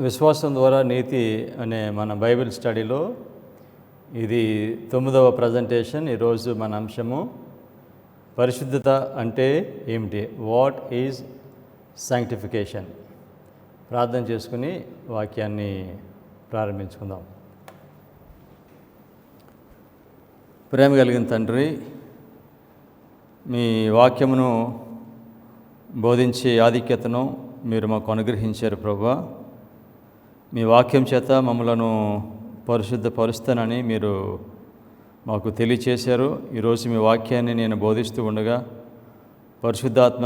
విశ్వాసం ద్వారా నీతి అనే మన బైబిల్ స్టడీలో ఇది 9వ ప్రజెంటేషన్. ఈరోజు మన అంశము పరిశుద్ధత అంటే ఏమిటి, వాట్ ఈజ్ సాంక్టిఫికేషన్. ప్రార్థన చేసుకుని వాక్యాన్ని ప్రారంభించుకుందాం. ప్రేమ కలిగిన తండ్రి, మీ వాక్యమును బోధించే ఆధిక్యతను మీరు మాకు అనుగ్రహించారు ప్రభువా. మీ వాక్యం చేత మమ్మలను పరిశుద్ధపరుస్తానని మీరు మాకు తెలియచేశారు. ఈరోజు మీ వాక్యాన్ని నేను బోధిస్తూ ఉండగా పరిశుద్ధాత్మ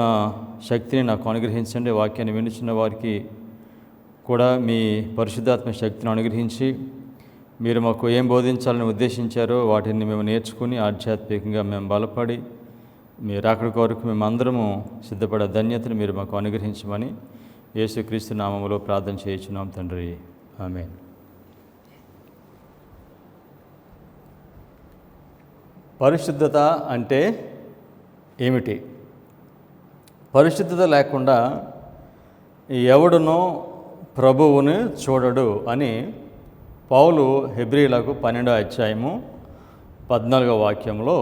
శక్తిని నాకు అనుగ్రహించండి. వాక్యాన్ని వినుచున్న వారికి కూడా మీ పరిశుద్ధాత్మ శక్తిని అనుగ్రహించి మీరు మాకు ఏం బోధించాలని ఉద్దేశించారో వాటిని మేము నేర్చుకుని ఆధ్యాత్మికంగా మేము బలపడి మీ రాకడ కొరకు మేమందరము సిద్ధపడే ధన్యతను మీరు మాకు అనుగ్రహించమని యేసుక్రీస్తు నామములో ప్రార్థన చేయించున్నాం తండ్రి, ఆమేన్. పరిశుద్ధత అంటే ఏమిటి? పరిశుద్ధత లేకుండా ఎవడునో ప్రభువుని చూడడు అని పౌలు హెబ్రీలకు 12వ అధ్యాయము 14వ వాక్యంలో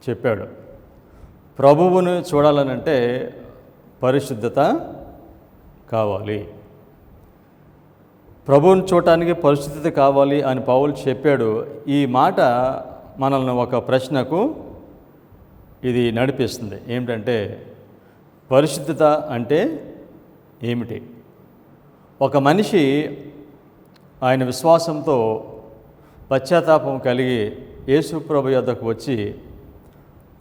చెప్పాడు. ప్రభువుని చూడాలనంటే పరిశుద్ధత కావాలి. ప్రభువుని చూడటానికి పరిశుద్ధత కావాలి అని పౌలు చెప్పాడు. ఈ మాట మనల్ని ఒక ప్రశ్నకు ఇది నడిపిస్తుంది. ఏమిటంటే పరిశుద్ధత అంటే ఏమిటి? ఒక మనిషి ఆయన విశ్వాసంతో పశ్చాత్తాపం కలిగి యేసు ప్రభు యొద్దకు వచ్చి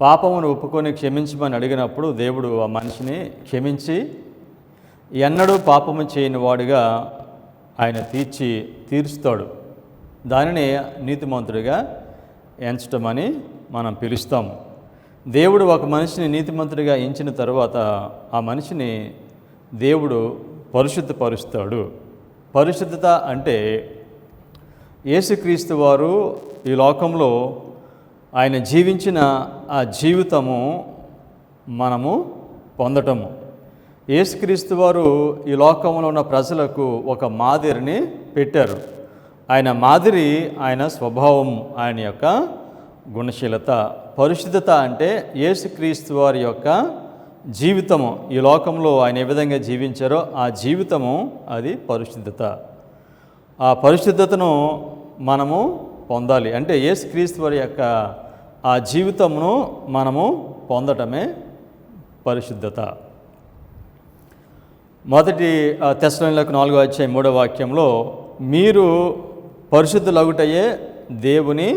పాపమును ఒప్పుకొని క్షమించమని అడిగినప్పుడు దేవుడు ఆ మనిషిని క్షమించి ఎన్నడూ పాపము చేయని వాడుగా ఆయన తీరుస్తాడు. దానిని నీతిమంతుడిగా ఎంచటమని మనం పిలుస్తాము. దేవుడు ఒక మనిషిని నీతిమంతుడిగా ఎంచిన తర్వాత ఆ మనిషిని దేవుడు పరిశుద్ధపరుస్తాడు. పరిశుద్ధత అంటే యేసుక్రీస్తు వారు ఈ లోకంలో ఆయన జీవించిన ఆ జీవితము మనము పొందటము. యేసుక్రీస్తు వారు ఈ లోకంలో ఉన్న ప్రజలకు ఒక మాదిరిని పెట్టారు. ఆయన మాదిరి ఆయన స్వభావం, ఆయన యొక్క గుణశీలత. పరిశుద్ధత అంటే యేసుక్రీస్తు వారి యొక్క జీవితము, ఈ లోకంలో ఆయన ఏ విధంగా జీవించారో ఆ జీవితము, అది పరిశుద్ధత. ఆ పరిశుద్ధతను మనము పొందాలి. అంటే యేసుక్రీస్తు వారి యొక్క ఆ జీవితమును మనము పొందటమే పరిశుద్ధత. మొదటి తెస్సలోనికీయులకు 4వ అధ్యాయం 3వ వాక్యంలో మీరు పరిశుద్ధులగుటయే దేవుని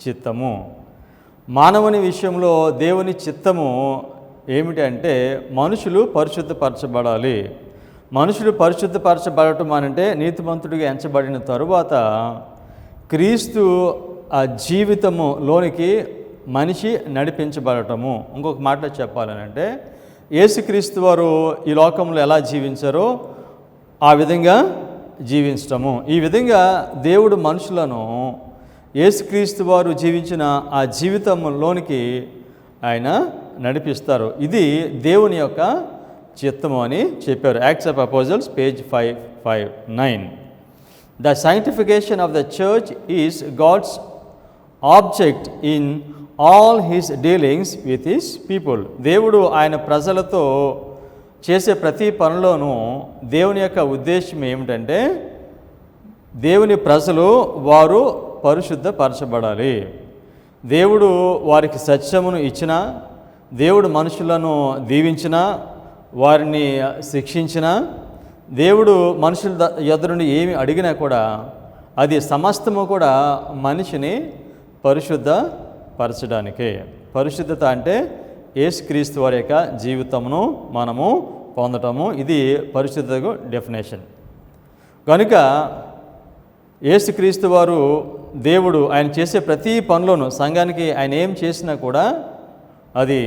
చిత్తము. మానవుని విషయంలో దేవుని చిత్తము ఏమిటంటే మనుషులు పరిశుద్ధపరచబడాలి. మనుషులు పరిశుద్ధపరచబడటం అనంటే నీతిమంతుడిగా ఎంచబడిన తరువాత క్రీస్తు ఆ జీవితములోనికి మనిషి నడిపించబడటము. ఇంకొక మాటలో చెప్పాలనంటే యేసుక్రీస్తు వారు ఈ లోకంలో ఎలా జీవించారో ఆ విధంగా జీవించటము. ఈ విధంగా దేవుడు మనుషులను యేసుక్రీస్తు వారు జీవించిన ఆ జీవితంలోనికి ఆయన నడిపిస్తారు. ఇది దేవుని యొక్క చిత్తము అని చెప్పారు. Acts of apostles page 559. The sanctification of the church is God's object in all his dealings with his people. దేవుడు ఆయన ప్రజలతో చేసే ప్రతి పనిలోనూ దేవుని యొక్క ఉద్దేశం ఏమిటంటే దేవుని ప్రజలు వారు పరిశుద్ధపరచబడాలి. దేవుడు వారికి సత్యమును ఇచ్చినా, దేవుడు మనుషులను దీవించినా, వారిని శిక్షించినా, దేవుడు మనుషుల యొద్ద నుండి ఏమి అడిగినా కూడా అది సమస్తము కూడా మనిషిని పరిశుద్ధపరచడానికే. పరిశుద్ధత అంటే యేసుక్రీస్తు వారి యొక్క జీవితమును మనము పొందటము. ఇది పరిశుద్ధతకు డెఫినేషన్. కనుక యేసుక్రీస్తు వారు దేవుడు ఆయన చేసే ప్రతి పనిలోనూ సంఘానికి ఆయన ఏం చేసినా కూడా అది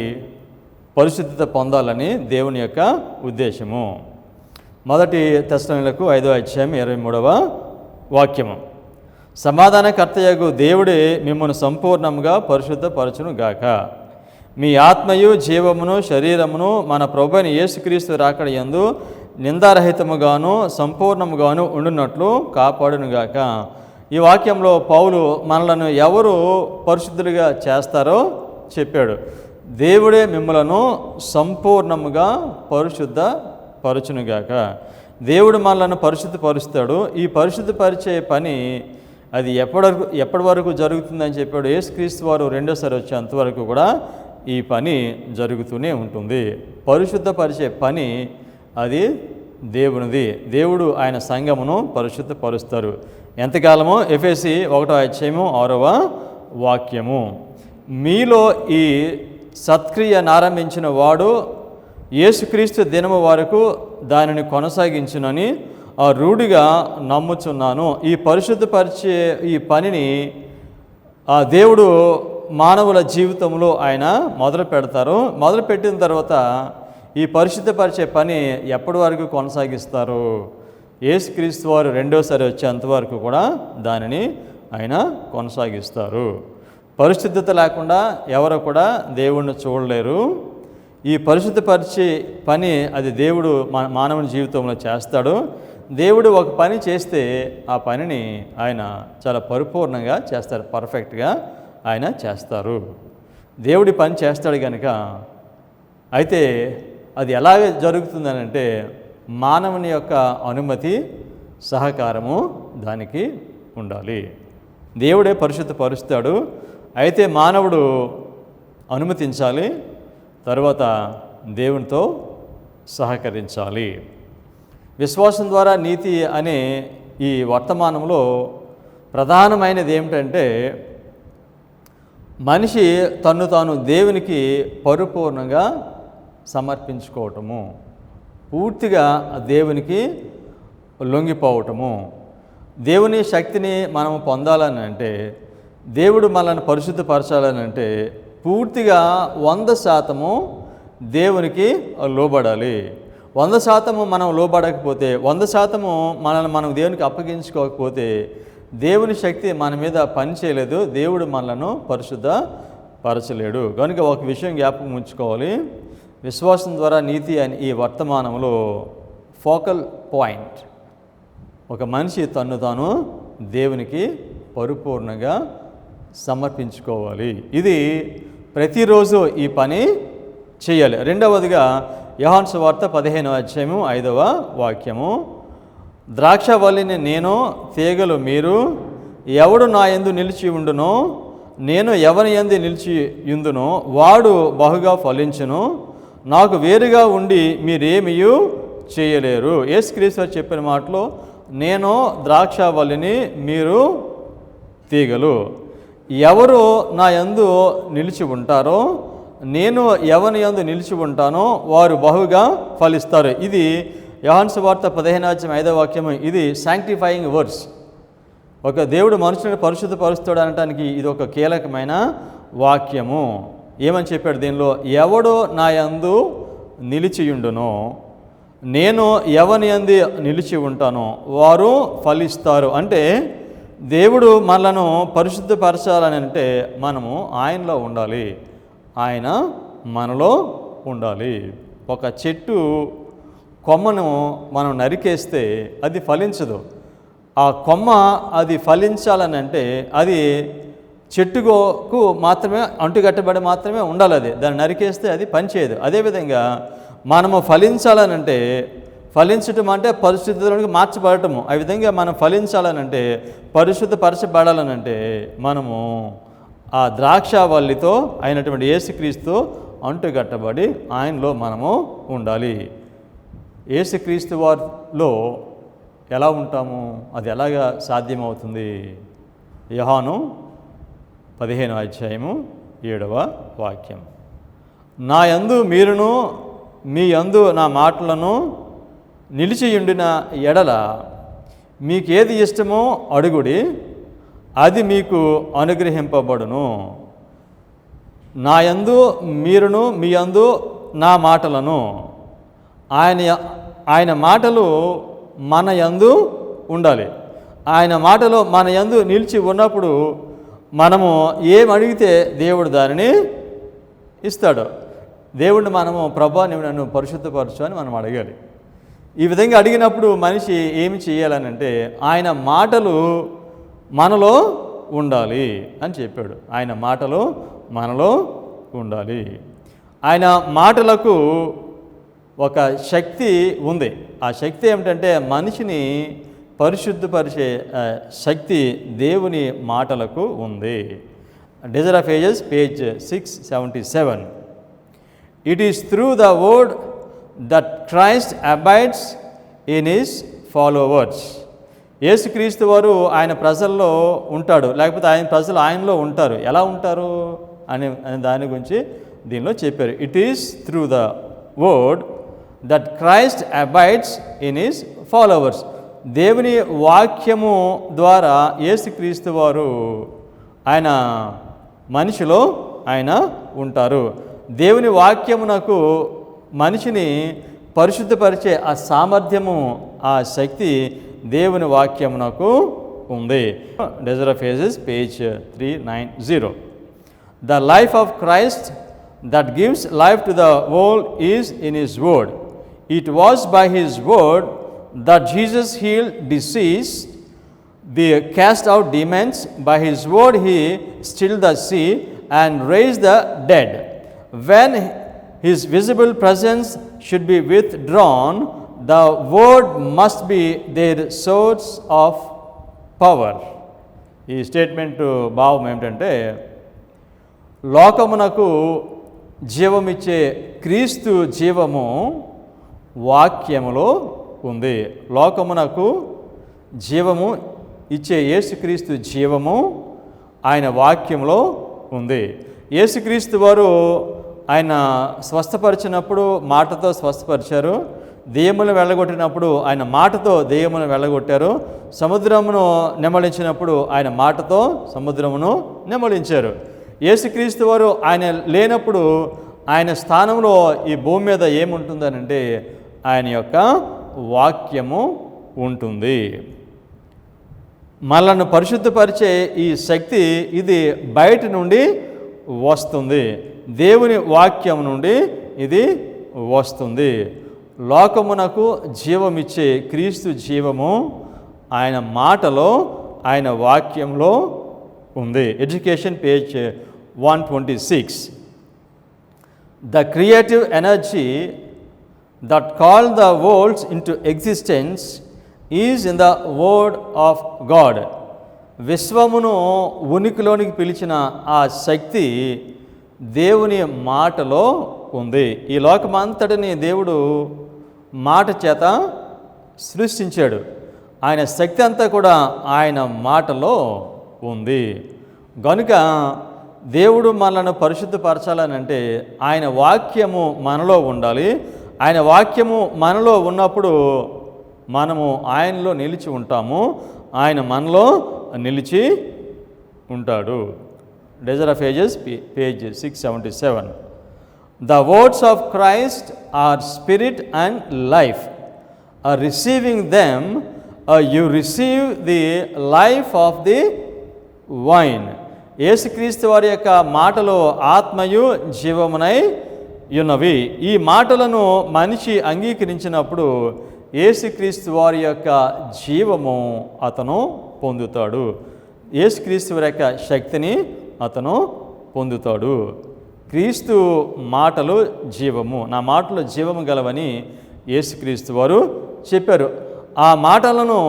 పరిశుద్ధత పొందాలని దేవుని యొక్క ఉద్దేశము. మొదటి తెస్సలోనికీయులకు 5వ అధ్యాయం 23వ వాక్యము. సమాధానకర్తయగు దేవుడే మిమ్మల్ని సంపూర్ణంగా పరిశుద్ధపరచును గాక. మీ ఆత్మయు జీవమును శరీరమును మన ప్రభువైన యేసుక్రీస్తు రాకడ యందు నిందారహితముగాను సంపూర్ణముగాను ఉండునట్లు కాపాడునుగాక. ఈ వాక్యంలో పౌలు మనలను ఎవరు పరిశుద్ధులుగా చేస్తారో చెప్పాడు. దేవుడే మిమ్మలను సంపూర్ణముగా పరిశుద్ధ పరచునుగాక. దేవుడు మనలను పరిశుద్ధపరుస్తాడు. ఈ పరిశుద్ధపరిచే పని అది ఎప్పటి వరకు జరుగుతుందని చెప్పాడు. యేసుక్రీస్తు వారు రెండోసారి వచ్చేంతవరకు కూడా ఈ పని జరుగుతూనే ఉంటుంది. పరిశుద్ధపరిచే పని అది దేవునిది. దేవుడు ఆయన సంఘమును పరిశుద్ధపరుస్తారు. ఎంతకాలమో? ఎఫెసీ 1:6 మీలో ఈ సత్క్రియను ఆరంభించిన వాడు యేసుక్రీస్తు దినము వరకు దానిని కొనసాగించునని రూఢిగా నమ్ముచున్నాను. ఈ పరిశుద్ధపరిచే ఈ పనిని దేవుడు మానవుల జీవితంలో ఆయన మొదలు పెడతారు. మొదలు పెట్టిన తర్వాత ఈ పరిశుద్ధపరిచే పని ఎప్పటి వరకు కొనసాగిస్తారు? యేసుక్రీస్తు వారు రెండోసారి వచ్చేంతవరకు కూడా దానిని ఆయన కొనసాగిస్తారు. పరిశుద్ధత లేకుండా ఎవరు కూడా దేవుణ్ణి చూడలేరు. ఈ పరిశుద్ధపరిచే పని అది దేవుడు మానవుని జీవితంలో చేస్తాడు. దేవుడు ఒక పని చేస్తే ఆ పనిని ఆయన చాలా పరిపూర్ణంగా చేస్తారు, పర్ఫెక్ట్గా ఆయన చేస్తారు. దేవుడి పని చేస్తాడు కనుక, అయితే అది ఎలాగ జరుగుతుందనంటే మానవుని యొక్క అనుమతి, సహకారము దానికి ఉండాలి. దేవుడే పరిశుద్ధపరుస్తాడు, అయితే మానవుడు అనుమతించాలి, తర్వాత దేవునితో సహకరించాలి. విశ్వాసం ద్వారా నీతి అనే ఈ వర్తమానంలో ప్రధానమైనది ఏమిటంటే మనిషి తన్ను తాను దేవునికి పరిపూర్ణంగా సమర్పించుకోవటము, పూర్తిగా దేవునికి లొంగిపోవటము. దేవుని శక్తిని మనం పొందాలని అంటే, దేవుడు మనల్ని పరిశుద్ధపరచాలని అంటే పూర్తిగా 100% దేవునికి లోబడాలి. 100% మనం లోబడకపోతే, 100% మనల్ని మనం దేవునికి అప్పగించుకోకపోతే దేవుని శక్తి మన మీద పని చేయలేదు, దేవుడు మనలను పరిశుద్ధపరచలేడు. కనుక ఒక విషయం జ్ఞాపకం ఉంచుకోవాలి. విశ్వాసం ద్వారా నీతి అని ఈ వర్తమానంలో ఫోకల్ పాయింట్ ఒక మనిషి తన్ను తాను దేవునికి పరిపూర్ణంగా సమర్పించుకోవాలి. ఇది ప్రతిరోజు ఈ పని చేయాలి. రెండవదిగా యోహాను సువార్త 15:5 ద్రాక్షవల్లిని నేను, తీగలు మీరు. ఎవడు నా యందు నిలిచి ఉండునో, నేను ఎవరి యందు నిలిచి యుందునో వాడు బహుగా ఫలించును. నాకు వేరుగా ఉండి మీరేమియూ చేయలేరు. యేసుక్రీస్తు చెప్పిన మాటలో, నేను ద్రాక్షవల్లిని, మీరు తీగలు. ఎవరు నా యందు నిలిచి ఉంటారో, నేను ఎవరి యందు నిలిచి ఉంటానో వారు బహుగా ఫలిస్తారు. ఇది యోహాను సువార్త 15:5 ఇది శాంక్టిఫైయింగ్ వర్డ్స్. ఒక దేవుడు మనుషులను పరిశుద్ధపరుస్తాడు అనటానికి ఇది ఒక కీలకమైన వాక్యము. ఏమని చెప్పాడు దీనిలో? ఎవడు నా యందు నిలిచియుండునో, నేను ఎవని యందు నిలిచి ఉంటానో వారు ఫలిస్తారు. అంటే దేవుడు మనలను పరిశుద్ధపరచాలని అంటే మనము ఆయనలో ఉండాలి, ఆయన మనలో ఉండాలి. ఒక చెట్టు కొమ్మను మనం నరికేస్తే అది ఫలించదు. ఆ కొమ్మ అది ఫలించాలని అంటే అది చెట్టుకు మాత్రమే అంటుకట్టబడి మాత్రమే ఉండాలి. అది దాన్ని నరికేస్తే అది పనిచేయదు. అదేవిధంగా మనము ఫలించాలనంటే, ఫలించటం అంటే పరిశుద్ధులకు మార్చబడటము. ఆ విధంగా మనం ఫలించాలనంటే, పరిశుద్ధపరచబడాలనంటే మనము ఆ ద్రాక్షవల్లితో అయినటువంటి యేసుక్రీస్తు అంటుకట్టబడి ఆయనలో మనము ఉండాలి. యేసుక్రీస్తు వారిలో ఎలా ఉంటాము? అది ఎలాగా సాధ్యమవుతుంది? యోహాను 15:7 నా యందు మీరును మీ యందు నా మాటలను నిలిచియుండిన ఎడల మీకేది ఇష్టమో అడుగుడి, అది మీకు అనుగ్రహింపబడును. నా యందు మీరును మీ యందు నా మాటలను, ఆయన మాటలు మన యందు ఉండాలి. ఆయన మాటలు మన యందు నిలిచి ఉన్నప్పుడు మనము ఏం అడిగితే దేవుడు దానిని ఇస్తాడు. దేవుడిని మనము, ప్రభా నీవు నన్ను పరిశుద్ధపరచు అని మనం అడగాలి. ఈ విధంగా అడిగినప్పుడు మనిషి ఏమి చేయాలనంటే ఆయన మాటలు మనలో ఉండాలి అని చెప్పాడు. ఆయన మాటలు మనలో ఉండాలి. ఆయన మాటలకు ఒక శక్తి ఉంది. ఆ శక్తి ఏమిటంటే మనిషిని పరిశుద్ధపరిచే శక్తి దేవుని మాటలకు ఉంది. Desire of Ages page 677. It is through the word that Christ abides in his followers. యేసుక్రీస్తు వారు ఆయన ప్రజల్లో ఉంటాడు, లేకపోతే ఆయన ప్రజలు ఆయనలో ఉంటారు. ఎలా ఉంటారు అనే దాని గురించి దీనిలో చెప్పారు. It is through the word that Christ abides in his followers. దేవుని వాక్యము ద్వారా యేసుక్రీస్తు వారు ఆయన మనిషిలో ఆయన ఉంటారు. దేవుని వాక్యమునకు మనిషిని పరిశుద్ధపరిచే ఆ సామర్థ్యము, ఆ శక్తి దేవుని వాక్యమునకు ఉంది. Desire of Ages page 390. The life of Christ that gives life to the world is in his word. It was by his word that Jesus healed disease, cast out demons. By his word he stilled the sea and raised the dead. When his visible presence should be withdrawn, the word must be their source of power. ఈ statement భావం ఏమిటంటే, లోకమునకు జీవమిచ్చే క్రీస్తు జీవము వాక్యములో ఉంది. లోకమునకు జీవము ఇచ్చే యేసుక్రీస్తు జీవము ఆయన వాక్యంలో ఉంది. యేసుక్రీస్తు వారు ఆయన స్వస్థపరిచినప్పుడు మాటతో స్వస్థపరిచారు. దెయ్యములను వెళ్ళగొట్టినప్పుడు ఆయన మాటతో దెయ్యములను వెళ్ళగొట్టారు. సముద్రమును నెమలించినప్పుడు ఆయన మాటతో సముద్రమును నెమలించారు. యేసుక్రీస్తు వారు ఆయన లేనప్పుడు ఆయన స్థానంలో ఈ భూమి మీద ఏముంటుందనంటే ఆయన యొక్క వాక్యము ఉంటుంది. మనల్ని పరిశుద్ధపరిచే ఈ శక్తి ఇది బయట నుండి వస్తుంది, దేవుని వాక్యం నుండి ఇది వస్తుంది. లోకమునకు జీవమిచ్చే క్రీస్తు జీవము ఆయన మాటలో, ఆయన వాక్యంలో ఉంది. Education page 126. The creative energy that called the worlds into existence is in the word of God. విశ్వమును ఉనికిలోనికి పిలిచిన ఆ శక్తి దేవుని మాటలో ఉంది. ఈ లోకమంతటిని దేవుడు మాట చేత సృష్టించాడు. ఆయన శక్తి అంతా కూడా ఆయన మాటలో ఉంది. గనుక దేవుడు మనలను పరిశుద్ధపరచాలని అంటే ఆయన వాక్యము మనలో ఉండాలి. ఆయన వాక్యము మనలో ఉన్నప్పుడు మనము ఆయనలో నిలిచి ఉంటాము, ఆయన మనలో నిలిచి ఉంటాడు. Desire of Ages page 677. The words of Christ are spirit and life. Receiving them, you receive the life of the wine. యేసుక్రీస్తు వారి యొక్క మాటలు ఆత్మయు జీవమునై ఉన్నవి. ఈ మాటలను మనిషి అంగీకరించినప్పుడు యేసుక్రీస్తు వారి యొక్క జీవము అతను పొందుతాడు. యేసుక్రీస్తు వారి యొక్క శక్తిని అతను పొందుతాడు. క్రీస్తు మాటలు జీవము, నా మాటలు జీవము గలవని యేసుక్రీస్తు వారు చెప్పారు. ఆ మాటలను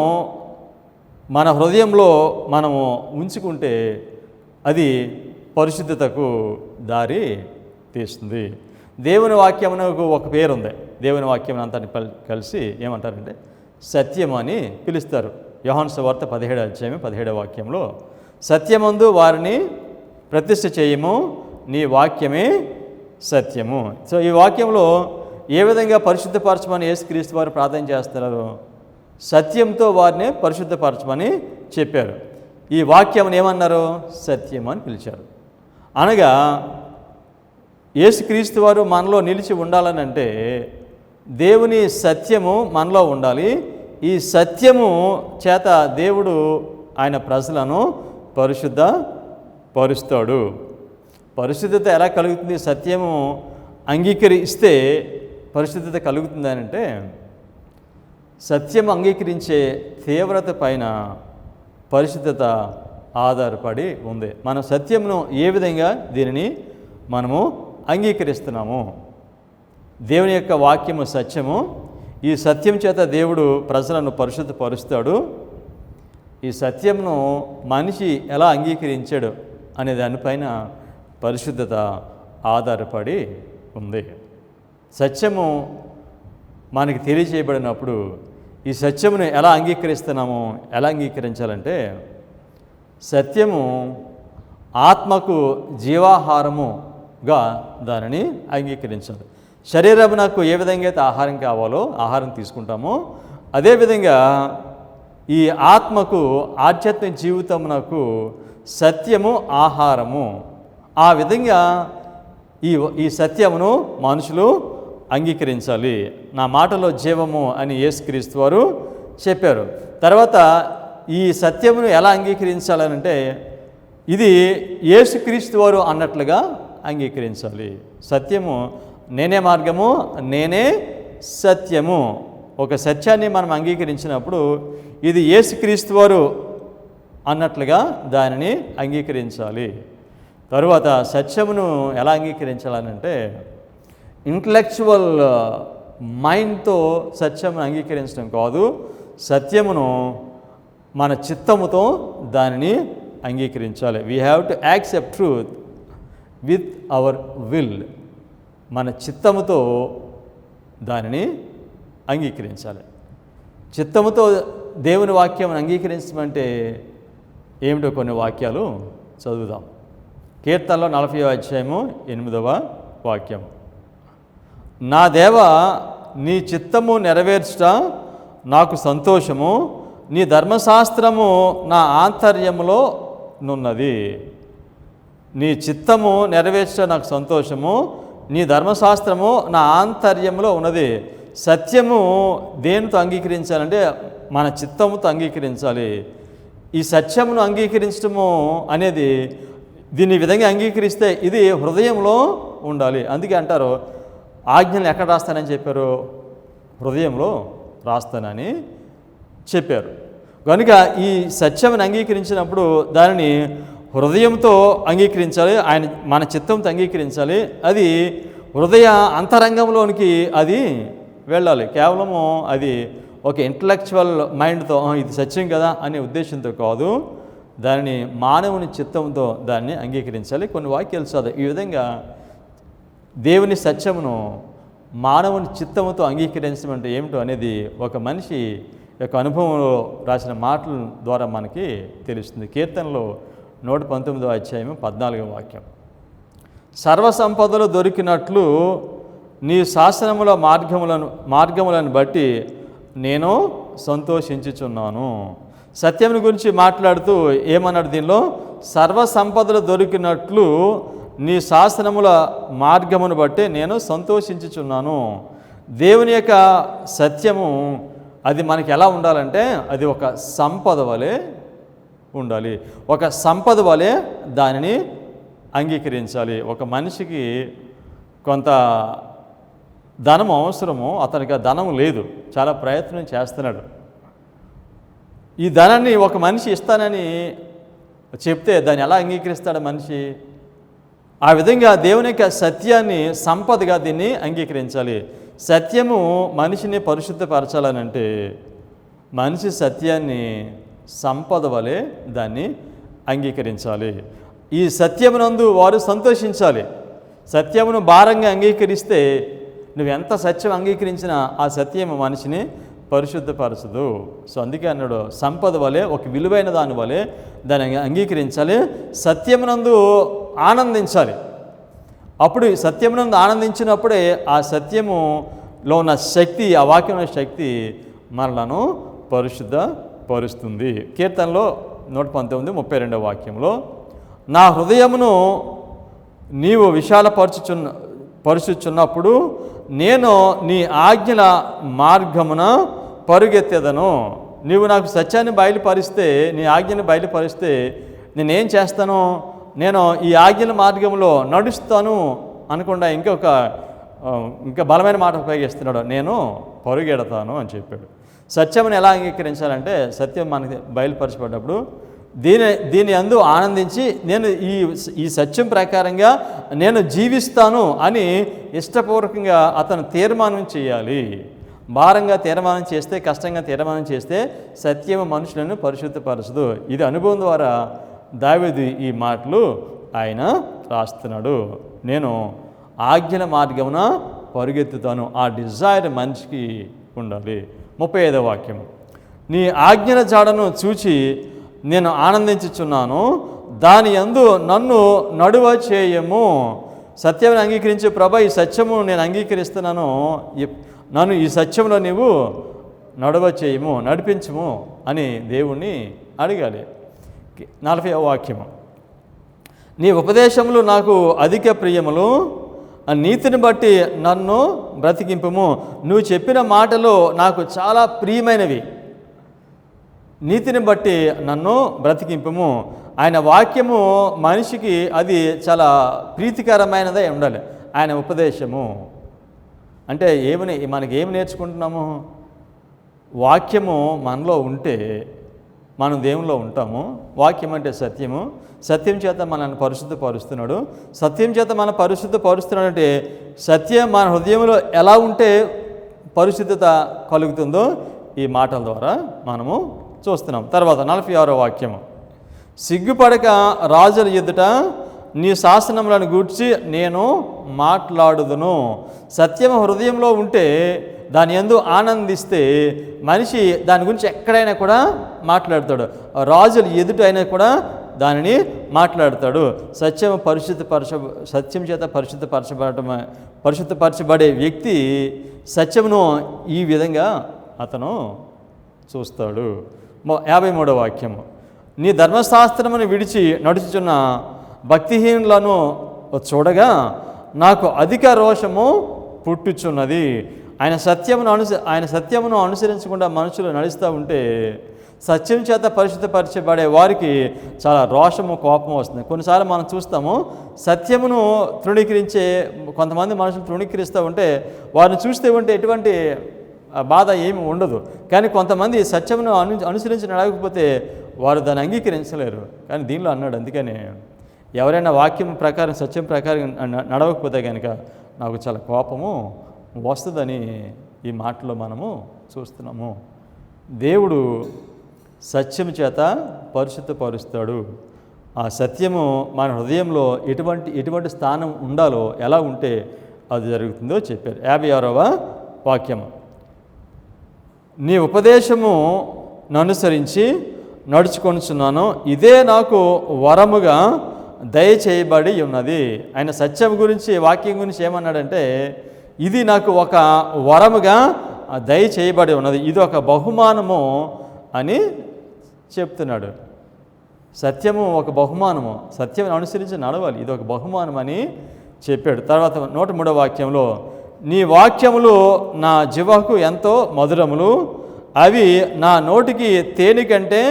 మన హృదయంలో మనము ఉంచుకుంటే అది పరిశుద్ధతకు దారి తీస్తుంది. దేవుని వాక్యమునకు ఒక పేరు ఉంది. దేవుని వాక్యం అంతా కలిసి ఏమంటారంటే సత్యం అని పిలుస్తారు. యోహాను సువార్త 17వ అధ్యాయం 17వ వాక్యంలో, సత్యమందు వారిని ప్రతిష్ఠ చేయము, నీ వాక్యమే సత్యము. సో ఈ వాక్యంలో ఏ విధంగా పరిశుద్ధపరచమని యేసుక్రీస్తు వారు ప్రార్థన చేస్తున్నారు? సత్యంతో వారిని పరిశుద్ధపరచమని చెప్పారు. ఈ వాక్యం ఏమన్నారు? సత్యం అని పిలిచారు. అనగా యేసుక్రీస్తు వారు మనలో నిలిచి ఉండాలని అంటే దేవుని సత్యము మనలో ఉండాలి. ఈ సత్యము చేత దేవుడు ఆయన ప్రజలను పరిశుద్ధపరుస్తాడు. పరిశుద్ధత ఎలా కలుగుతుంది? సత్యము అంగీకరిస్తే పరిశుద్ధత కలుగుతుంది అని అంటే సత్యం అంగీకరించే తీవ్రత పైన పరిశుద్ధత ఆధారపడి ఉంది. మన సత్యమును ఏ విధంగా దీనిని మనము అంగీకరిస్తున్నాము. దేవుని యొక్క వాక్యము సత్యము. ఈ సత్యం చేత దేవుడు ప్రజలను పరిశుద్ధపరుస్తాడు. ఈ సత్యమును మనిషి ఎలా అంగీకరించాడు అనే దానిపైన పరిశుద్ధత ఆధారపడి ఉంది. సత్యము మనకి తెలియజేయబడినప్పుడు ఈ సత్యమును ఎలా అంగీకరిస్తున్నాము, ఎలా అంగీకరించాలంటే సత్యము ఆత్మకు జీవాహారముగా దానిని అంగీకరించాలి. శరీరమునకు ఏ విధంగా అయితే ఆహారం కావాలో ఆహారం తీసుకుంటామో అదేవిధంగా ఈ ఆత్మకు ఆధ్యాత్మిక జీవితమునకు సత్యము ఆహారము. ఆ విధంగా ఈ సత్యమును మనుషులు అంగీకరించాలి. నా మాటలో జీవము అని యేసుక్రీస్తు వారు చెప్పారు. తర్వాత ఈ సత్యమును ఎలా అంగీకరించాలనంటే ఇది యేసుక్రీస్తు వారు అన్నట్లుగా అంగీకరించాలి. సత్యము నేనే మార్గము, నేనే సత్యము. ఒక సత్యాన్ని మనం అంగీకరించినప్పుడు ఇది యేసుక్రీస్తు వారు అన్నట్లుగా దానిని అంగీకరించాలి. తరువాత సత్యమును ఎలా అంగీకరించాలనంటే ఇంటలెక్చువల్ మైండ్తో సత్యమును అంగీకరించడం కాదు, సత్యమును మన చిత్తముతో దానిని అంగీకరించాలి. We have to accept truth with our will. మన చిత్తముతో దానిని అంగీకరించాలి. చిత్తముతో దేవుని వాక్యం అంగీకరించమంటే ఏమిటో కొన్ని వాక్యాలు చదువుదాం. కీర్తనలో 40వ అధ్యాయము 8వ వాక్యం. నా దేవా, నీ చిత్తము నెరవేర్చుట నాకు సంతోషము, నీ ధర్మశాస్త్రము నా ఆంతర్యములో నున్నది. నీ చిత్తము నెరవేర్చుట నాకు సంతోషము, నీ ధర్మశాస్త్రము నా ఆంతర్యంలో ఉన్నది. సత్యము దేనితో అంగీకరించాలంటే మన చిత్తముతో అంగీకరించాలి. ఈ సత్యమును అంగీకరించడము అనేది దీన్ని విధంగా అంగీకరిస్తే ఇది హృదయంలో ఉండాలి. అందుకే అంటారు ఆజ్ఞలు ఎక్కడ రాస్తానని చెప్పారు? హృదయంలో రాస్తానని చెప్పారు. కనుక ఈ సత్యమును అంగీకరించినప్పుడు దానిని హృదయంతో అంగీకరించాలి. మన చిత్తంతో అంగీకరించాలి. అది హృదయ అంతరంగంలోనికి అది వెళ్ళాలి. కేవలము అది ఒక ఇంటలెక్చువల్ మైండ్తో ఇది సత్యం కదా అనే ఉద్దేశంతో కాదు, దానిని మానవుని చిత్తంతో దాన్ని అంగీకరించాలి. కొన్ని వాక్యాలు చదువు. ఈ విధంగా దేవుని సత్యమును మానవుని చిత్తముతో అంగీకరించడం అంటే ఏమిటో అనేది ఒక మనిషి యొక్క అనుభవంలో రాసిన మాటల ద్వారా మనకి తెలుస్తుంది. కీర్తనలో 119వ అధ్యాయము 14వ వాక్యం. సర్వసంపదలు దొరికినట్లు నీ శాసనముల మార్గములను బట్టి నేను సంతోషించుచున్నాను. సత్యముని గురించి మాట్లాడుతూ ఏమన్నాడు దీనిలో? సర్వసంపదలు దొరికినట్లు నీ శాసనముల మార్గమును బట్టి నేను సంతోషించుచున్నాను. దేవుని యొక్క సత్యము అది మనకి ఎలా ఉండాలంటే అది ఒక సంపద వలె ఉండాలి. ఒక సంపద వలె దానిని అంగీకరించాలి. ఒక మనిషికి కొంత ధనం అవసరము, అతనికి ఆ ధనం లేదు, చాలా ప్రయత్నం చేస్తున్నాడు. ఈ ధనాన్ని ఒక మనిషి ఇస్తానని చెప్తే దాన్ని ఎలా అంగీకరిస్తాడు మనిషి? ఆ విధంగా దేవుని యొక్క సత్యాన్ని సంపదగా దీన్ని అంగీకరించాలి. సత్యము మనిషిని పరిశుద్ధపరచాలనంటే మనిషి సత్యాన్ని సంపద వలె దాన్ని అంగీకరించాలి. ఈ సత్యమునందు వారు సంతోషించాలి. సత్యమును భారంగా అంగీకరిస్తే నువ్వు ఎంత సత్యం అంగీకరించినా ఆ సత్యము మనిషిని పరిశుద్ధపరచదు. సో అందుకే అన్నాడు సంపద వలె, ఒక విలువైన దాని వలె దాన్ని అంగీకరించాలి. సత్యమునందు ఆనందించాలి. అప్పుడు సత్యమునందు ఆనందించినప్పుడే ఆ సత్యములో ఉన్న శక్తి, ఆ వాక్యంలో శక్తి మనలను పరిశుద్ధపరుస్తుంది. కీర్తనలో 119:32 వాక్యంలో నా హృదయమును నీవు పరుచుచున్నప్పుడు నేను నీ ఆజ్ఞల మార్గమున పరుగెత్తెదను. నీవు నాకు సత్యాన్ని బయలుపరిస్తే, నీ ఆజ్ఞను బయలుపరిస్తే నేనేం చేస్తాను? నేను ఈ ఆజ్ఞల మార్గంలో నడుస్తాను అనకుండా ఇంకా బలమైన మాట ఉపయోగిస్తున్నాడు, నేను పరుగెడతాను అని చెప్పాడు. సత్యమును ఎలా అంగీకరించాలంటే, సత్యం మనకి బయలుపరచబడ్డప్పుడు దీని యందు ఆనందించి నేను ఈ సత్యం ప్రకారంగా నేను జీవిస్తాను అని ఇష్టపూర్వకంగా అతను తీర్మానం చేయాలి. భారంగా తీర్మానం చేస్తే, కష్టంగా తీర్మానం చేస్తే సత్యము మనుషులను పరిశుద్ధపరచదు. ఇది అనుభవం ద్వారా దావీదు ఈ మాటలు ఆయన రాస్తున్నాడు. నేను ఆజ్ఞల మార్గమున పరుగెత్తుతాను. ఆ డిజైర్ మనిషికి ఉండాలి. 35వ వాక్యం, నీ ఆజ్ఞల జాడను చూచి నేను ఆనందించుచున్నాను, దాని యందు నన్ను నడువ చేయము. సత్యాన్ని అంగీకరించే ప్రభా, ఈ సత్యము నేను అంగీకరిస్తున్నాను, నన్ను ఈ సత్యంలో నీవు నడువ చేయము, నడిపించము అని దేవుణ్ణి అడగాలి. 40వ వాక్యము, నీ ఉపదేశములు నాకు అధిక ప్రియములు, నీతిని బట్టి నన్ను బ్రతికింపుము. నువ్వు చెప్పిన మాటలు నాకు చాలా ప్రియమైనవి, నీతిని బట్టి నన్ను బ్రతికింపుము. ఆయన వాక్యము మనిషికి అది చాలా ప్రీతికరమైనదే ఉండాలి. ఆయన ఉపదేశము అంటే మనకి ఏమి నేర్చుకుంటున్నాము? వాక్యము మనలో ఉంటే మనం దేవునిలో ఉంటాము. వాక్యం అంటే సత్యము, సత్యం చేత మనల్ని పరిశుద్ధపరుస్తున్నాడు. సత్యం చేత మన పరిశుద్ధపరుస్తున్నాడు అంటే సత్యం మన హృదయంలో ఎలా ఉంటే పరిశుద్ధత కలుగుతుందో ఈ మాటల ద్వారా మనము చూస్తున్నాం. తర్వాత 46వ వాక్యము, సిగ్గుపడక రాజుల ఎదుట నీ శాసనములను గూర్చి నేను మాట్లాడుదును. సత్యం హృదయంలో ఉంటే, దాని యందు ఆనందిస్తే మనిషి దాని గురించి ఎక్కడైనా కూడా మాట్లాడతాడు. రాజుల ఎదుట అయినా కూడా దానిని మాట్లాడతాడు. సత్యం చేత పరిశుద్ధపరచబడే వ్యక్తి సత్యమును ఈ విధంగా అతను చూస్తాడు. 53వ వాక్యము, నీ ధర్మశాస్త్రమును విడిచి నడుచుచున్న భక్తిహీనులను చూడగా నాకు అధిక రోషము పుట్టుచున్నది. ఆయన సత్యమును అనుసరించకుండా మనుషులు నడుస్తూ ఉంటే సత్యం చేత పరిశుద్ధపరచబడే వారికి చాలా రోషము, కోపం వస్తుంది. కొన్నిసార్లు మనం చూస్తాము, సత్యమును తృణీకరించే కొంతమంది మనుషులు తృణీకరిస్తూ ఉంటే వారిని చూస్తే ఉంటే ఎటువంటి బాధ ఏమి ఉండదు. కానీ కొంతమంది సత్యమును అనుసరించి నడవకపోతే వారు దాన్ని అంగీకరించలేరు. కానీ దీనిలో అన్నాడు, అందుకనే ఎవరైనా వాక్యం ప్రకారం సత్యం ప్రకారం నడవకపోతే కనుక నాకు చాలా కోపము వస్తుందని ఈ మాటలో మనము చూస్తున్నాము. దేవుడు సత్యం చేత పరిశుద్ధపరుస్తాడు. ఆ సత్యము మన హృదయంలో ఎటువంటి స్థానం ఉండాలో, ఎలా ఉంటే అది జరుగుతుందో చెప్పారు. 56వ వాక్యము, నీ ఉపదేశము ననుసరించి నడుచుకొనుచున్నాను, ఇదే నాకు వరముగా దయచేయబడి ఉన్నది. ఆయన సత్యం గురించి, వాక్యం గురించి ఏమన్నాడంటే, ఇది నాకు ఒక వరముగా దయచేయబడి ఉన్నది, ఇది ఒక బహుమానము అని చెప్తున్నాడు. సత్యము ఒక బహుమానము, సత్యం అనుసరించి నడవాలి, ఇది ఒక బహుమానం అని చెప్పాడు. తర్వాత 103వ వాక్యంలో, నీ వాక్యములు నా జిహ్వకు ఎంతో మధురములు, అవి నా నోటికి తేనె కంటే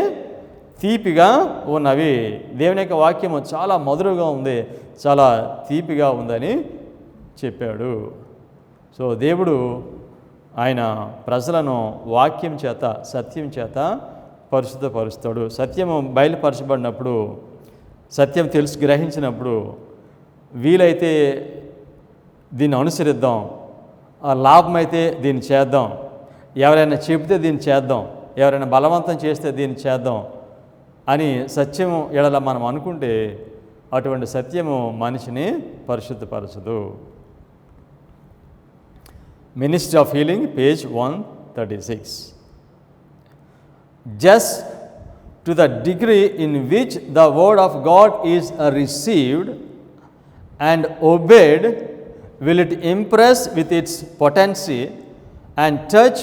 తీపిగా ఉన్నవి. దేవుని యొక్క వాక్యము చాలా మధురంగా ఉంది, చాలా తీపిగా ఉందని చెప్పాడు. సో దేవుడు ఆయన ప్రజలను వాక్యం చేత, సత్యం చేత పరిశుద్ధపరుస్తాడు. సత్యము బయలుపరచబడినప్పుడు, సత్యం గ్రహించినప్పుడు వీలైతే దీన్ని అనుసరిద్దాం, ఆ లాభమైతే దీన్ని చేద్దాం, ఎవరైనా చెబితే దీన్ని చేద్దాం, ఎవరైనా బలవంతం చేస్తే దీన్ని చేద్దాం అని సత్యము ఎడల మనం అనుకుంటే అటువంటి సత్యము మనిషిని పరిశుద్ధపరచదు. Ministry of healing, page 136. Just to the degree in which the word of God is received and obeyed, will it impress with its potency and touch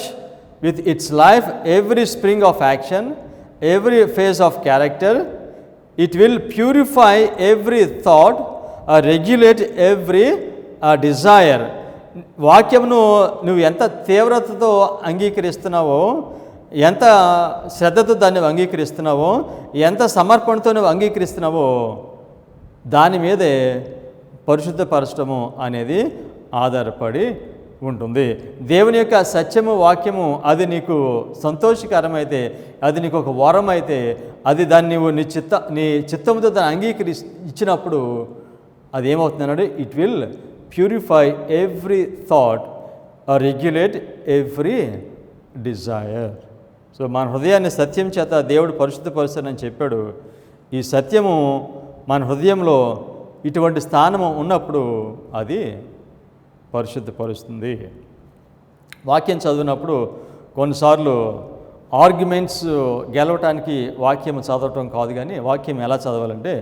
with its life every spring of action, every phase of character. It will purify every thought, regulate every desire. వాక్యమును నువ్వు ఎంత తీవ్రతతో అంగీకరిస్తున్నావో, ఎంత శ్రద్ధతో దాన్ని అంగీకరిస్తున్నావో, ఎంత సమర్పణతో నువ్వు అంగీకరిస్తున్నావో దాని మీదే పరిశుద్ధపరచడము అనేది ఆధారపడి ఉంటుంది. దేవుని యొక్క సత్యము వాక్యము అది నీకు సంతోషకరమైతే, అది నీకు ఒక వరం అయితే, అది దాన్ని నువ్వు నీ చిత్తంతో దాన్ని ఇచ్చినప్పుడు అది ఏమవుతుందన్నాడు, it will purify every thought or regulate every desire. So మన హృదయాన్ని సత్యం చేత దేవుడు పరిశుద్ధపరుస్తానని చెప్పాడు. ఈ సత్యము మన హృదయంలో ఇటువంటి స్థానము ఉన్నప్పుడు అది పరిశుద్ధపరుస్తుంది. వాక్యం చదివినప్పుడు కొన్నిసార్లు ఆర్గ్యుమెంట్స్ గెలవటానికి వాక్యం చదవటం కాదు, కానీ వాక్యం ఎలా చదవాలంటే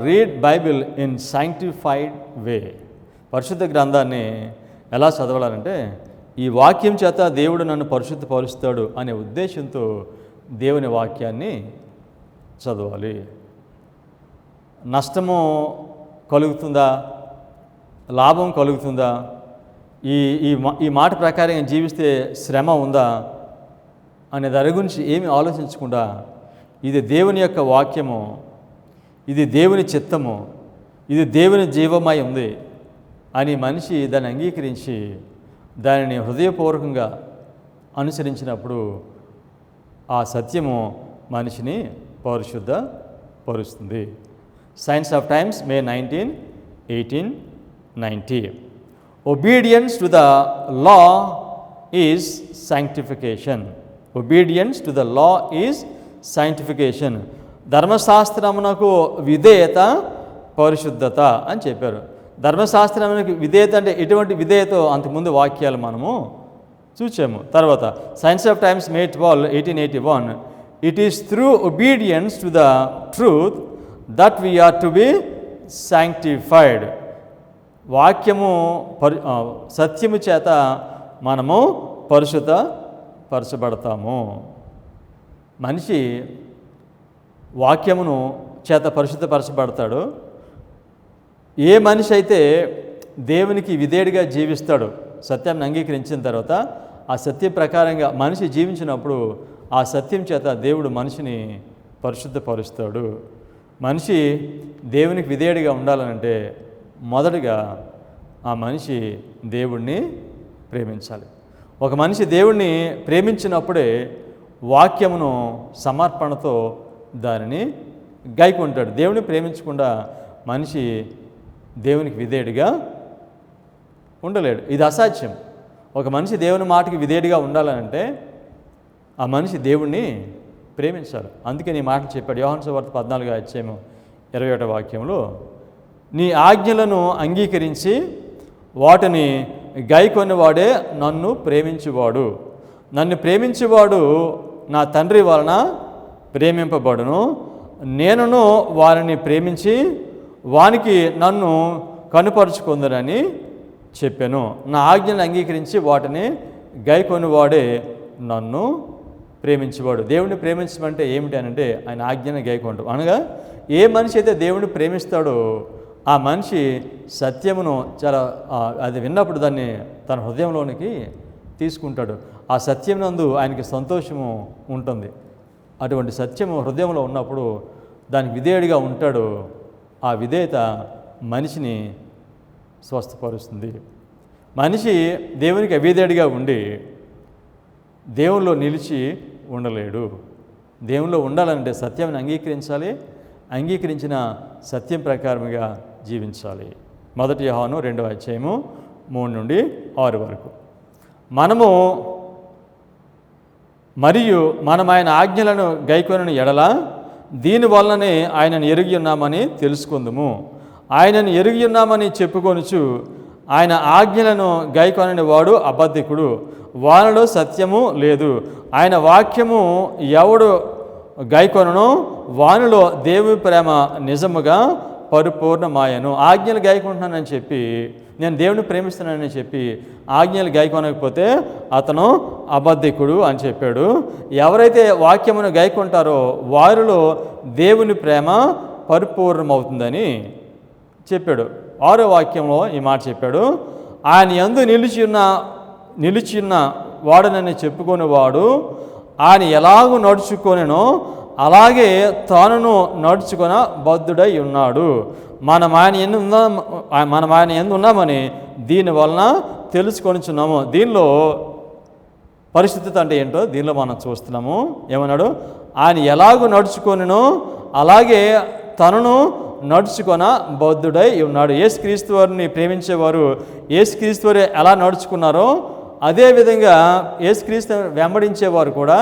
రీడ్ బైబిల్ ఇన్ సైంటిఫైడ్ వే. పరిశుద్ధ గ్రంథాన్ని ఎలా చదవాలంటే ఈ వాక్యం చేత దేవుడు నన్ను పరిశుద్ధపరుస్తాడు అనే ఉద్దేశంతో దేవుని వాక్యాన్ని చదవాలి. నష్టము కలుగుతుందా, లాభం కలుగుతుందా, ఈ మాట ప్రకారం జీవిస్తే శ్రమ ఉందా అనే దాని గురించి ఏమి ఆలోచించకుండా ఇది దేవుని యొక్క వాక్యము, ఇది దేవుని చిత్తము, ఇది దేవుని జీవమై ఉంది అని మనిషి దాన్ని అంగీకరించి దానిని హృదయపూర్వకంగా అనుసరించినప్పుడు ఆ సత్యము మనిషిని పరిశుద్ధపరుస్తుంది. Signs of Times, May 19, 1890. Obedience to the law is sanctification. Obedience to the law is sanctification. ధర్మశాస్త్రమునకు విధేయత పరిశుద్ధత అని చెప్పారు. ధర్మశాస్త్రానికి విధేయత అంటే ఎటువంటి విధేయతో అంతకుముందు వాక్యాలు మనము చూసాము. తర్వాత science of Times, May 12, 1881. It is through obedience to the truth that we are to be sanctified. వాక్యము సత్యము చేత మనము పరిశుద్ధపరచబడతాము. మనిషి వాక్యమును చేత పరిశుద్ధపరచబడతాడు. ఏ మనిషి అయితే దేవునికి విధేయుడిగా జీవిస్తాడో, సత్యాన్ని అంగీకరించిన తర్వాత ఆ సత్యం ప్రకారంగా మనిషి జీవించినప్పుడు ఆ సత్యం చేత దేవుడు మనిషిని పరిశుద్ధపరుస్తాడు. మనిషి దేవునికి విధేయుడిగా ఉండాలనంటే మొదటగా ఆ మనిషి దేవుణ్ణి ప్రేమించాలి. ఒక మనిషి దేవుణ్ణి ప్రేమించినప్పుడే వాక్యమును సమర్పణతో దానిని గైకుంటాడు. దేవుని ప్రేమించకుండా మనిషి దేవునికి విధేయుడిగా ఉండలేడు. ఇది అసాధ్యం. ఒక మనిషి దేవుని మాటకి విధేయుడిగా ఉండాలంటే ఆ మనిషి దేవుణ్ణి ప్రేమించాలి. అందుకే నీ మాటలు చెప్పాడు యోహాను సువార్త 14:21 వాక్యంలో, నీ ఆజ్ఞలను అంగీకరించి వాటిని గైకొనివాడే నన్ను ప్రేమించువాడు. నన్ను ప్రేమించువాడు నా తండ్రి వలన ప్రేమింపబడును. నేనును వారిని ప్రేమించి వానికి నన్ను కనుపరుచుకుందరని చెప్పాను. నా ఆజ్ఞలను అంగీకరించి వాటిని గైకొనివాడే నన్ను ప్రేమించేవాడు. దేవుడిని ప్రేమించమంటే ఏమిటి అనంటే ఆయన ఆజ్ఞను గైకొనడం. అనగా ఏ మనిషి అయితే దేవుడిని ప్రేమిస్తాడో ఆ మనిషి సత్యమును చాలా అది విన్నప్పుడు దాన్ని తన హృదయంలోనికి తీసుకుంటాడు. ఆ సత్యం నందు ఆయనకి సంతోషము ఉంటుంది. అటువంటి సత్యము హృదయంలో ఉన్నప్పుడు దానికి విధేయుడిగా ఉంటాడు. ఆ విధేయత మనిషిని స్వస్థపరుస్తుంది. మనిషి దేవునికి అవిధేయుడిగా ఉండి దేవునిలో నిలిచి ఉండలేడు. దేవునిలో ఉండాలంటే సత్యాన్ని అంగీకరించాలి. అంగీకరించిన సత్యం ప్రకారముగా జీవించాలి. 1 యోహాను 2:3-6 వరకు. మనము మరియు మనం ఆయన ఆజ్ఞలను గైకొనని ఎడల దీనివల్లనే ఆయనను ఎరిగి ఉన్నామని తెలుసుకుందుము. ఆయనను ఎరిగి ఉన్నామని చెప్పుకొనుచు ఆయన ఆజ్ఞలను గైకొనని వాడు అబద్ధికుడు, వానిలో సత్యము లేదు. ఆయన వాక్యము ఎవడు గైకొనను వానిలో దేవుని ప్రేమ నిజముగా పరిపూర్ణమాయను. ఆజ్ఞలు గైకొంటున్నానని చెప్పి, నేను దేవుని ప్రేమిస్తున్నానని చెప్పి ఆజ్ఞలు గైకొనకపోతే అతను అబద్ధికుడు అని చెప్పాడు. ఎవరైతే వాక్యమును గైకొంటారో వారిలో దేవుని ప్రేమ పరిపూర్ణమవుతుందని చెప్పాడు. 6వ వాక్యంలో ఈ మాట చెప్పాడు, ఆయన యందు నిలిచి ఉన్న వాడనని చెప్పుకొని వాడు ఆయన ఎలాగూ నడుచుకొనెనో అలాగే తానును నడుచుకొన బద్ధుడై ఉన్నాడు. మనం ఆయన యందు ఉన్నామని దీని వలన తెలుసుకొనిచున్నాము. దీనిలో పరిశుద్ధత అంటే ఏంటో దీనిలో మనం చూస్తున్నాము. ఏమన్నాడు? ఆయన ఎలాగూ నడుచుకొనినో అలాగే తనను నడుచుకొన బద్ధుడై ఉన్నాడు. యేసుక్రీస్తు వారిని ప్రేమించేవారు యేసుక్రీస్తు వారు ఎలా నడుచుకున్నారో అదేవిధంగా యేసుక్రీస్తు వెంబడించేవారు కూడా,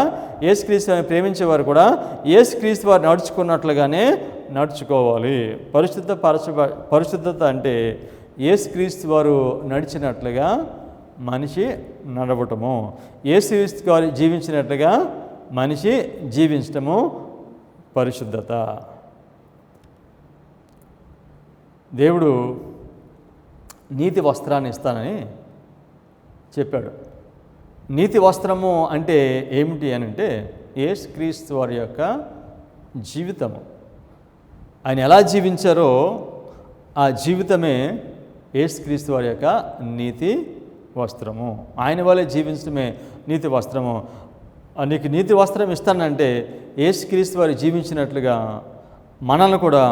యేసుక్రీస్తుని ప్రేమించేవారు కూడా యేసుక్రీస్తు వారు నడుచుకున్నట్లుగానే నడుచుకోవాలి. పరిశుద్ధత అంటే యేసుక్రీస్తు వారు నడిచినట్లుగా మనిషి నడవటము, యేసుక్రీస్తు వారు జీవించినట్లుగా మనిషి జీవించటము పరిశుద్ధత. దేవుడు నీతి వస్త్రాన్ని ఇస్తానని చెప్పాడు. నీతి వస్త్రము అంటే ఏమిటి అని అంటే యేసుక్రీస్తు వారి యొక్క జీవితము. ఆయన ఎలా జీవించారో ఆ జీవితమే యేసుక్రీస్తు వారి యొక్క నీతి వస్త్రము. ఆయన వల్లే జీవించడమే నీతి వస్త్రము. నీకు నీతి వస్త్రం ఇస్తానంటే యేసుక్రీస్తు వారు జీవించినట్లుగా మనల్ని కూడా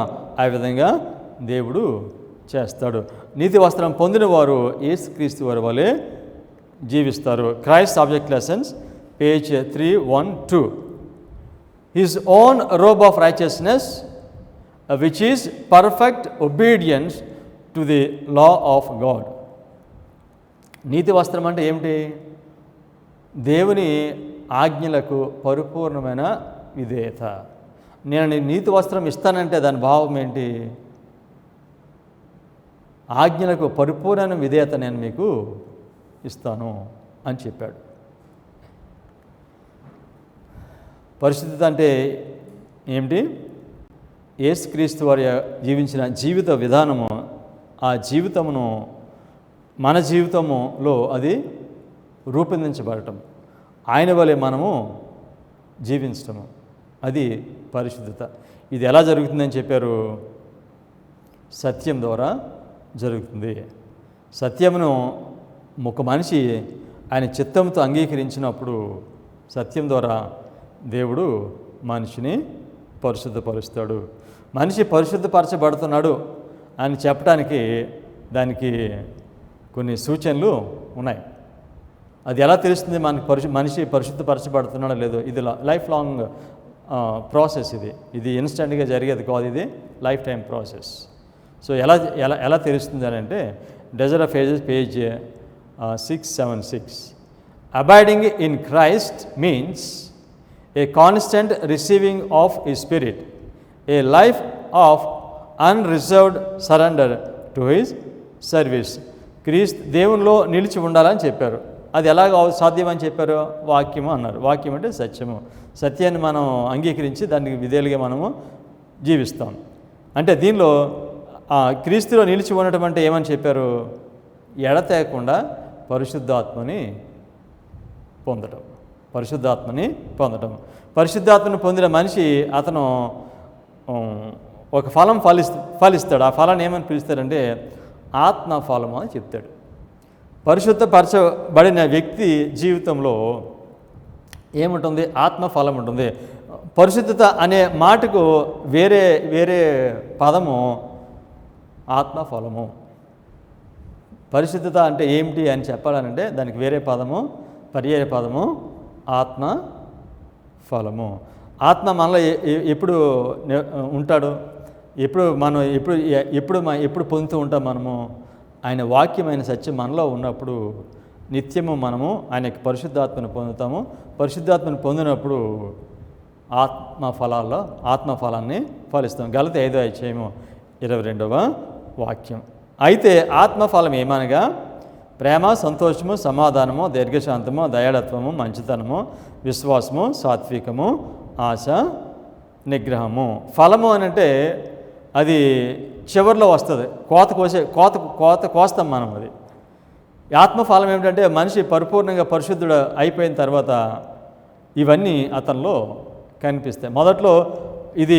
ఆ విధంగా దేవుడు చేస్తాడు. నీతి వస్త్రం పొందిన వారు యేసుక్రీస్తు వారి వలె జీవిస్తారు. Christ subject lessons page 312. His own robe of righteousness which is perfect obedience to the law of God. నీతి వస్త్రం అంటే ఏమిటి? దేవుని ఆజ్ఞలకు పరిపూర్ణమైన విధేయత. నేను నీతి వస్త్రం ఇస్తానంటే దాని భావం ఏంటి? ఆజ్ఞలకు పరిపూర్ణ విధేయత నేను మీకు ఇస్తాను అని చెప్పాడు. పరిశుద్ధత అంటే ఏమిటి? యేసుక్రీస్తు వారి జీవించిన జీవిత విధానము, ఆ జీవితమును మన జీవితములో అది రూపొందించబడటం, ఆయన వలె మనము జీవించటము, అది పరిశుద్ధత. ఇది ఎలా జరుగుతుందని చెప్పారు? సత్యం ద్వారా జరుగుతుంది. సత్యమును ఒక మనిషి ఆయన చిత్తంతో అంగీకరించినప్పుడు సత్యం ద్వారా దేవుడు మనిషిని పరిశుద్ధపరుస్తాడు. మనిషి పరిశుద్ధపరచబడుతున్నాడు అని చెప్పడానికి దానికి కొన్ని సూచనలు ఉన్నాయి. అది ఎలా తెలుస్తుంది మనకి మనిషి పరిశుద్ధపరచబడుతున్నాడో లేదో? ఇది లైఫ్ లాంగ్ ప్రాసెస్. ఇది ఇన్స్టెంట్గా జరిగేది కాదు, ఇది లైఫ్ టైం ప్రాసెస్. సో ఎలా ఎలా ఎలా తెలుస్తుంది అని అంటే Desire of Ages page 676. Abiding in Christ means a constant receiving of his spirit, a life of unreserved surrender to his service. దేవునిలో నిలిచి ఉండాలని చెప్పారు. అది ఎలాగ సాధ్యమని చెప్పారు? వాక్యము అన్నారు. వాక్యం అంటే సత్యము. సత్యాన్ని మనం అంగీకరించి దానికి విధేయులుగా మనము జీవిస్తాం. అంటే దీనిలో క్రీస్తులో నిలిచి ఉండటం అంటే ఏమని చెప్పారు? ఎడతెగకుండా పరిశుద్ధాత్మని పొందటం. పరిశుద్ధాత్మను పొందిన మనిషి అతను ఒక ఫలం ఫలిస్తాడు. ఆ ఫలాన్ని ఏమని పిలుస్తారంటే ఆత్మఫలము అని చెప్తాడు. పరిశుద్ధపరచబడిన వ్యక్తి జీవితంలో ఏముంటుంది? ఆత్మఫలం ఉంటుంది. పరిశుద్ధత అనే మాటకు వేరే పదము ఆత్మఫలము. పరిశుద్ధత అంటే ఏమిటి అని చెప్పాలనంటే దానికి వేరే పదము, పర్యాయ పదము ఆత్మఫలము. ఆత్మ మనలో ఎప్పుడు ఉంటాడు? ఎప్పుడు పొందుతూ ఉంటాం మనము? ఆయన వాక్యమైన సత్యం మనలో ఉన్నప్పుడు నిత్యము మనము ఆయనకి పరిశుద్ధాత్మను పొందుతాము. పరిశుద్ధాత్మను పొందినప్పుడు ఆత్మఫలాన్ని ఫలిస్తాం. గలతీ 5:22 వాక్యం. అయితే ఆత్మఫలం ఏమనగా ప్రేమ, సంతోషము, సమాధానము, దీర్ఘశాంతము, దయాళత్వము, మంచితనము, విశ్వాసము, సాత్వికము, ఆశ, నిగ్రహము. ఫలము అని అంటే అది చివరిలో వస్తుంది. కోత కోస్తాం మనం. అది ఆత్మఫలం ఏమిటంటే మనిషి పరిపూర్ణంగా పరిశుద్ధుడు అయిపోయిన తర్వాత ఇవన్నీ అతనిలో కనిపిస్తాయి. మొదట్లో ఇది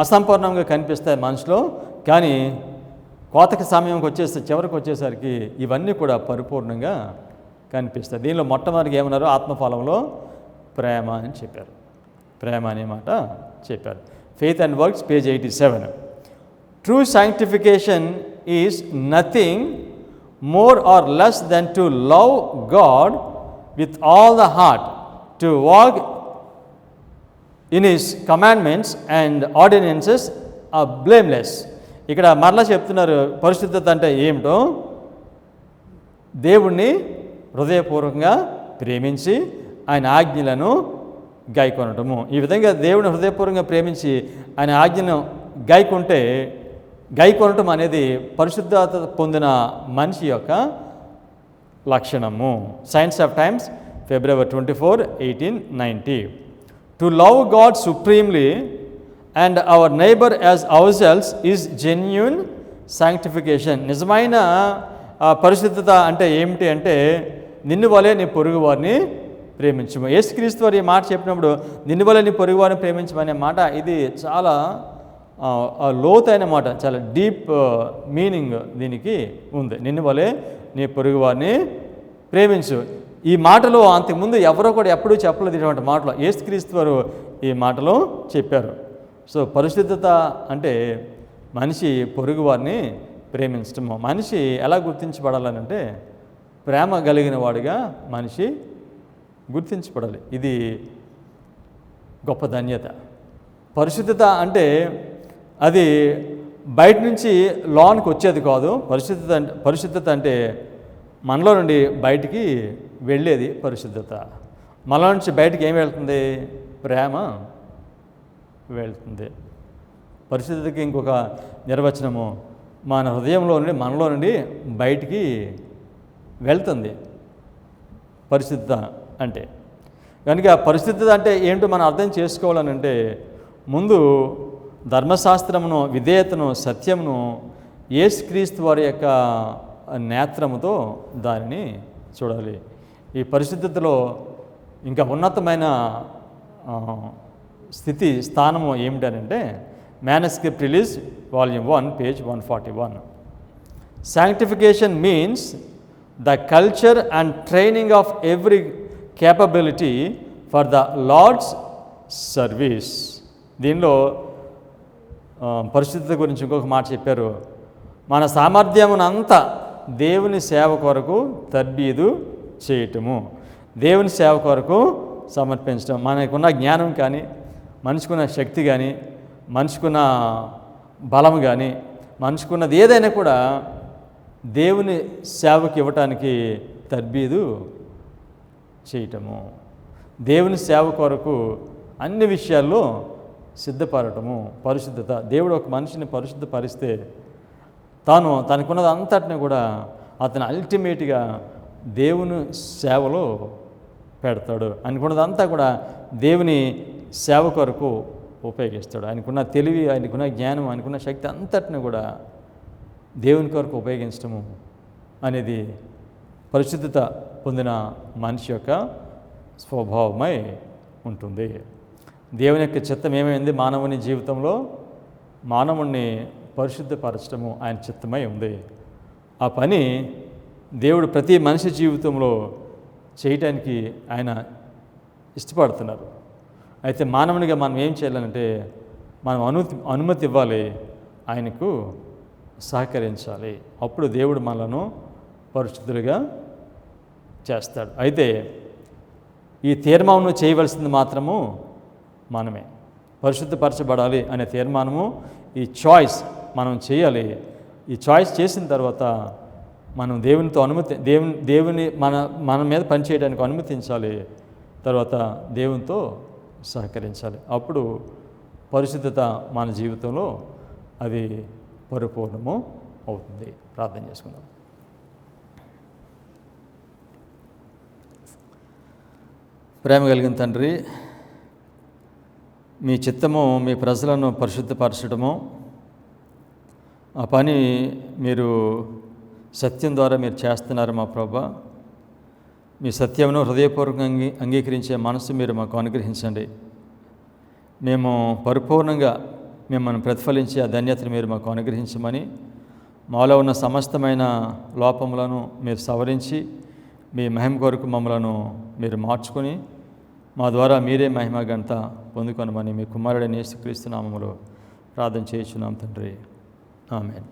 అసంపూర్ణంగా కనిపిస్తాయి మనిషిలో, కానీ కోతకి సమయంకి చివరికి వచ్చేసరికి ఇవన్నీ కూడా పరిపూర్ణంగా కనిపిస్తాయి. దీనిలో మొట్టమొదటిగా ఏమన్నారు? ఆత్మఫలంలో ప్రేమ అని చెప్పారు. ప్రేమ అనే మాట చెప్పారు. Faith and works page 87. True sanctification is nothing more or less than to love God with all the heart, to walk in His commandments and ordinances are blameless. ఇక్కడ మరలా చెప్తున్నారు, పరిశుద్ధత అంటే ఏమిటో, దేవుణ్ణి హృదయపూర్వకంగా ప్రేమించి ఆయన ఆజ్ఞలను గైకొనటము. ఈ విధంగా దేవుని హృదయపూర్వకంగా ప్రేమించి ఆయన ఆజ్ఞను గైకొనటం అనేది పరిశుద్ధత పొందిన మనిషి యొక్క లక్షణము. Science of times, February 24, 1890. To love God supremely and hour neighbour as our cells is genuine sanctification. నిజమైన పరిశుద్ధత అంటే ఏమిటి అంటే, నిన్ను వలె నీ పొరుగు వారిని ప్రేమించము. యేసుక్రీస్తు వారు ఈ మాట చెప్పినప్పుడు నిన్ను వలె నీ పొరుగు వారిని ప్రేమించమనే మాట, ఇది చాలా లోతైన మాట, చాలా డీప్ మీనింగ్ దీనికి ఉంది. నిన్ను వలె నీ పొరుగు వారిని ప్రేమించు. ఈ మాటలో అంతకుముందు ఎవరో కూడా ఎప్పుడూ చెప్పలేదు ఇటువంటి మాటలో, యేసుక్రీస్తు వారు ఈ మాటలో చెప్పారు. సో పరిశుద్ధత అంటే మనిషి పొరుగు వారిని ప్రేమించటము. మనిషి ఎలా గుర్తించబడాలనంటే, ప్రేమ కలిగిన వాడిగా మనిషి గుర్తించబడాలి. ఇది గొప్ప ధన్యత. పరిశుద్ధత అంటే అది బయట నుంచి లోనికి వచ్చేది కాదు. పరిశుద్ధత అంటే మనలో నుండి బయటికి వెళ్ళేది పరిశుద్ధత. మనలో నుంచి బయటికి ఏం వెళ్తుంది? ప్రేమ వెళ్తుంది. పరిశుద్ధతకి ఇంకొక నిర్వచనము, మన హృదయంలో నుండి మనలో నుండి బయటికి వెళ్తుంది పరిశుద్ధత అంటే. కనుక పరిశుద్ధత అంటే ఏంటో మనం అర్థం చేసుకోవాలనంటే, ముందు ధర్మశాస్త్రమును, విధేయతను, సత్యమును యేసుక్రీస్తు వారి యొక్క నేత్రముతో దానిని చూడాలి. ఈ పరిశుద్ధతలో ఇంకా ఉన్నతమైన స్థానము ఏమిటనంటే, manuscript release volume 1 page 141. Sanctification means the culture and training of every capability for the Lord's service. దీనిలో పరిశుద్ధత గురించి ఇంకొక మాట చెప్పారు, మన సామర్థ్యమునంతా దేవుని సేవ కొరకు తర్బీదు చేయటము, దేవుని సేవ కొరకు సమర్పించడం. మనకున్న జ్ఞానం కానీ, మనిషికున్న శక్తి కానీ, మనిషికున్న బలం కానీ, మనిషికున్నది ఏదైనా కూడా దేవుని సేవకి ఇవ్వటానికి తర్బీదు చేయటము, దేవుని సేవ కొరకు అన్ని విషయాల్లో సిద్ధపడటము పరిశుద్ధత. దేవుడు ఒక మనిషిని పరిశుద్ధపరిస్తే తనకున్నది అంతటిని కూడా అతను అల్టిమేట్గా దేవుని సేవలో పెడతాడు. అనుకున్నదంతా కూడా దేవుని సేవ కొరకు ఉపయోగిస్తాడు. ఆయనకున్న తెలివి, ఆయనకున్న జ్ఞానం, ఆయనకున్న శక్తి అంతటిని కూడా దేవుని కొరకు ఉపయోగించడము అనేది పరిశుద్ధత పొందిన మనిషి యొక్క స్వభావమై ఉంటుంది. దేవుని యొక్క చిత్తం ఏమైంది? మానవుని జీవితంలో మానవుణ్ణి పరిశుద్ధపరచడము ఆయన చిత్తమై ఉంది. ఆ పని దేవుడు ప్రతి మనిషి జీవితంలో చేయటానికి ఆయన ఇష్టపడుతున్నారు. అయితే మానవునిగా మనం ఏం చేయాలంటే, మనం అనుమతి ఇవ్వాలి, ఆయనకు సహకరించాలి. అప్పుడు దేవుడు మనలను పరిశుద్ధులుగా చేస్తాడు. అయితే ఈ తీర్మానం చేయవలసింది మాత్రము మనమే. పరిశుద్ధపరచబడాలి అనే తీర్మానము, ఈ చాయిస్ మనం చేయాలి. ఈ చాయిస్ చేసిన తర్వాత మనం దేవునితో దేవుని మన మీద పనిచేయడానికి అనుమతించాలి. తర్వాత దేవునితో సహకరించాలి. అప్పుడు పరిశుద్ధత మన జీవితంలో అది పరిపూర్ణము అవుతుంది. ప్రార్థన చేసుకుందాం. ప్రేమ కలిగిన తండ్రి, మీ చిత్తము మీ ప్రజలను పరిశుద్ధపరచడము, ఆ పని మీరు సత్యం ద్వారా మీరు చేస్తున్నారు మా ప్రభువా. మీ సత్యమును హృదయపూర్వకంగా అంగీకరించే మనసు మీరు మాకు అనుగ్రహించండి. మేము పరిపూర్ణంగా మిమ్మల్ని ప్రతిఫలించే ఆ ధన్యతను మీరు మాకు అనుగ్రహించమని, మాలో ఉన్న సమస్తమైన లోపములను మీరు సవరించి మీ మహిమ కొరకు మమ్మలను మీరు మార్చుకొని మా ద్వారా మీరే మహిమ ఘనత పొందుకొనమని మీ కుమారుడైన యేసుక్రీస్తు నామములో ప్రార్థన చేయుచున్నాం తండ్రి. ఆమేన్.